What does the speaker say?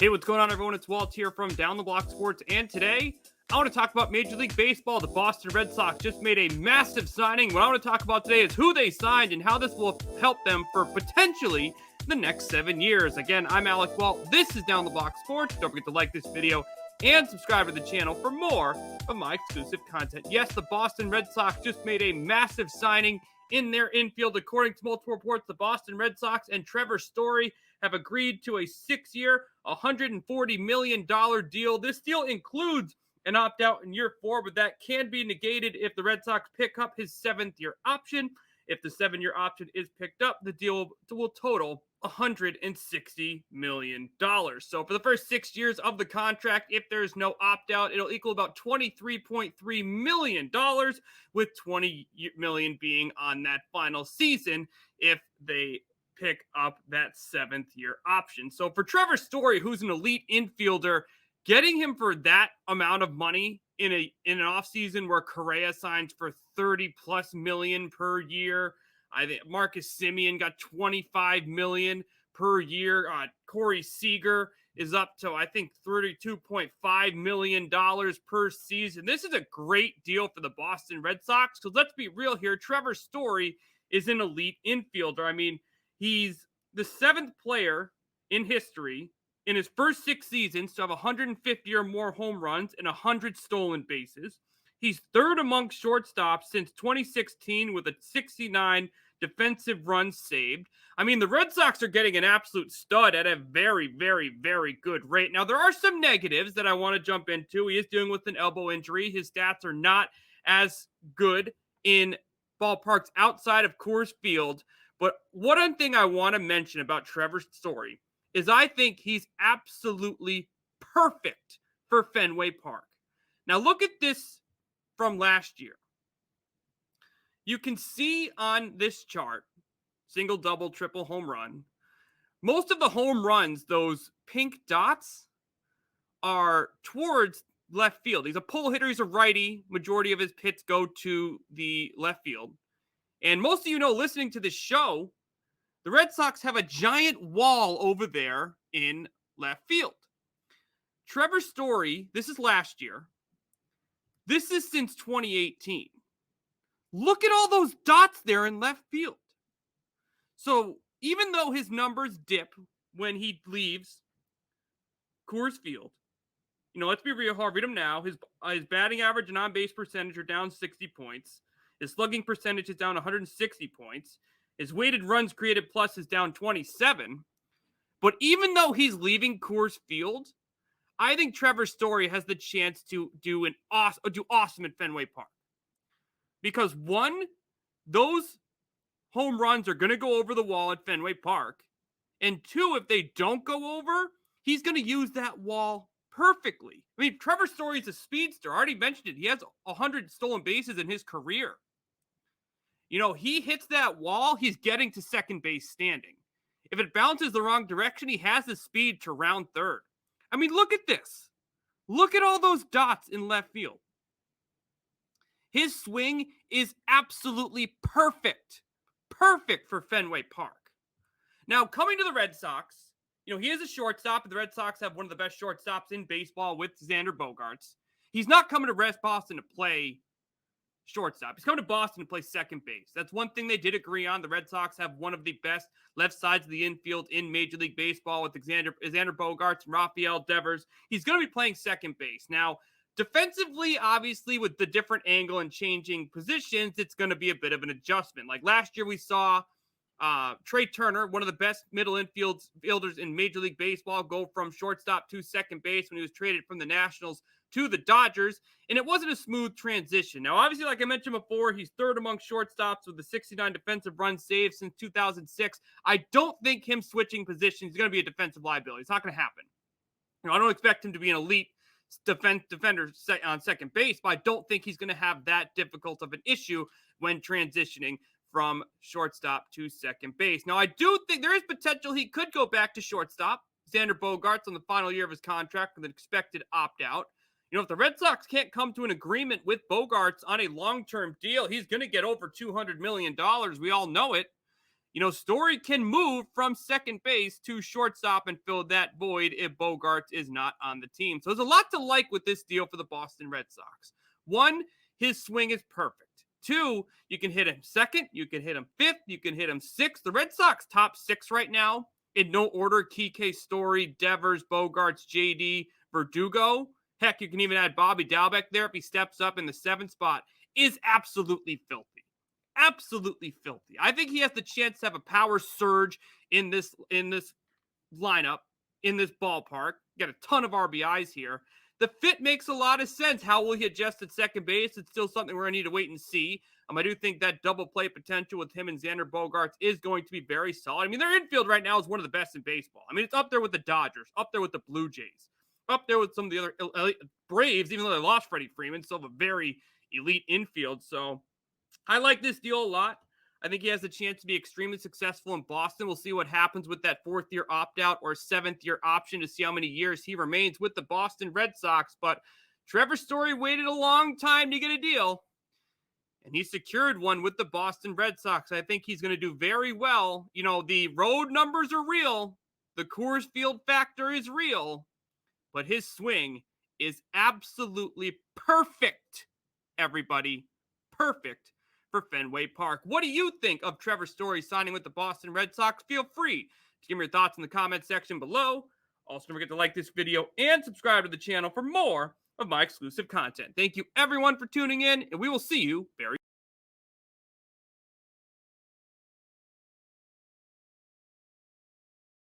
Hey, what's going on, everyone? It's Walt here from Down the Block Sports, and today I want to talk about Major League Baseball. The Boston Red Sox just made a massive signing. What I want to talk about today is who they signed and how this will help them for potentially the next 7 years. Again, I'm Alec Walt. This is Down the Block Sports. Don't forget to like this video and subscribe to the channel for more of my exclusive content. Yes, the Boston Red Sox just made a massive signing in their infield. According to multiple reports, the Boston Red Sox and Trevor Story have agreed to a 6-year, $140 million deal. This deal includes an opt-out in year 4, but that can be negated if the Red Sox pick up his 7th-year option. If the 7-year option is picked up, the deal will total $160 million. So for the first 6 years of the contract, if there's no opt-out, it'll equal about $23.3 million, with $20 million being on that final season if they pick up that 7th-year option. So for Trevor Story, who's an elite infielder, getting him for that amount of money in an offseason where Correa signs for $30+ million per year. I think Marcus Semien got $25 million per year. Corey Seager is up to, I think, $32.5 million per season. This is a great deal for the Boston Red Sox, because let's be real here. Trevor Story is an elite infielder. I mean, he's the 7th player in history in his first 6 seasons to have 150 or more home runs and 100 stolen bases. He's 3rd among shortstops since 2016 with a 69 defensive runs saved. I mean, the Red Sox are getting an absolute stud at a very, very, very good rate. Now, there are some negatives that I want to jump into. He is dealing with an elbow injury. His stats are not as good in ballparks outside of Coors Field. But one thing I want to mention about Trevor's story is I think he's absolutely perfect for Fenway Park. Now, look at this from last year. You can see on this chart, single, double, triple, home run. Most of the home runs, those pink dots, are towards left field. He's a pull hitter. He's a righty. Majority of his hits go to the left field. And most of you know, listening to this show, the Red Sox have a giant wall over there in left field. Trevor Story, this is last year. This is since 2018. Look at all those dots there in left field. So even though his numbers dip when he leaves Coors Field, let's be real, I'll read him now. His batting average and on-base percentage are down 60 points. His slugging percentage is down 160 points. His weighted runs created plus is down 27. But even though he's leaving Coors Field, I think Trevor Story has the chance to do awesome at Fenway Park. Because one, those home runs are going to go over the wall at Fenway Park. And two, if they don't go over, he's going to use that wall perfectly. I mean, Trevor Story is a speedster. I already mentioned it. He has 100 stolen bases in his career. He hits that wall, he's getting to second base standing. If it bounces the wrong direction, he has the speed to round third. I mean, look at this. Look at all those dots in left field. His swing is absolutely perfect. Perfect for Fenway Park. Now, coming to the Red Sox, he is a shortstop, and the Red Sox have one of the best shortstops in baseball with Xander Bogaerts. He's not coming to West Boston to play shortstop. He's coming to Boston to play second base. That's one thing they did agree on. The Red Sox have one of the best left sides of the infield in Major League Baseball with Xander Bogaerts and Rafael Devers. He's going to be playing second base. Now, defensively, obviously, with the different angle and changing positions, it's going to be a bit of an adjustment. Like last year, we saw Trey Turner, one of the best middle infielders in Major League Baseball, go from shortstop to second base when he was traded from the Nationals to the Dodgers, and it wasn't a smooth transition. Now, obviously, like I mentioned before, he's 3rd among shortstops with the 69 defensive runs saved since 2006. I don't think him switching positions is going to be a defensive liability. It's not going to happen. I don't expect him to be an elite defender on second base, but I don't think he's going to have that difficult of an issue when transitioning from shortstop to second base. Now, I do think there is potential he could go back to shortstop. Xander Bogaerts on the final year of his contract with an expected opt-out. If the Red Sox can't come to an agreement with Bogaerts on a long-term deal, he's going to get over $200 million. We all know it. Story can move from second base to shortstop and fill that void if Bogaerts is not on the team. So there's a lot to like with this deal for the Boston Red Sox. One, his swing is perfect. Two, you can hit him second, you can hit him fifth, you can hit him sixth. The Red Sox top six right now in no order: Kike, Story, Devers, Bogaerts, JD, Verdugo. Heck, you can even add Bobby Dalbec there if he steps up in the seventh spot. Is absolutely filthy. Absolutely filthy. I think he has the chance to have a power surge in this lineup, in this ballpark. Got a ton of RBIs here. The fit makes a lot of sense. How will he adjust at second base? It's still something we're going to need to wait and see. I do think that double play potential with him and Xander Bogaerts is going to be very solid. I mean, their infield right now is one of the best in baseball. I mean, it's up there with the Dodgers, up there with the Blue Jays, up there with some of the other Braves, even though they lost Freddie Freeman, still have a very elite infield. So I like this deal a lot. I think he has a chance to be extremely successful in Boston. We'll see what happens with that fourth-year opt-out or seventh-year option to see how many years he remains with the Boston Red Sox. But Trevor Story waited a long time to get a deal, and he secured one with the Boston Red Sox. I think he's going to do very well. The road numbers are real. The Coors Field factor is real. But his swing is absolutely perfect, everybody. Perfect for Fenway Park. What do you think of Trevor Story signing with the Boston Red Sox? Feel free to give me your thoughts in the comment section below. Also, don't forget to like this video and subscribe to the channel for more of my exclusive content. Thank you, everyone, for tuning in, and we will see you very soon.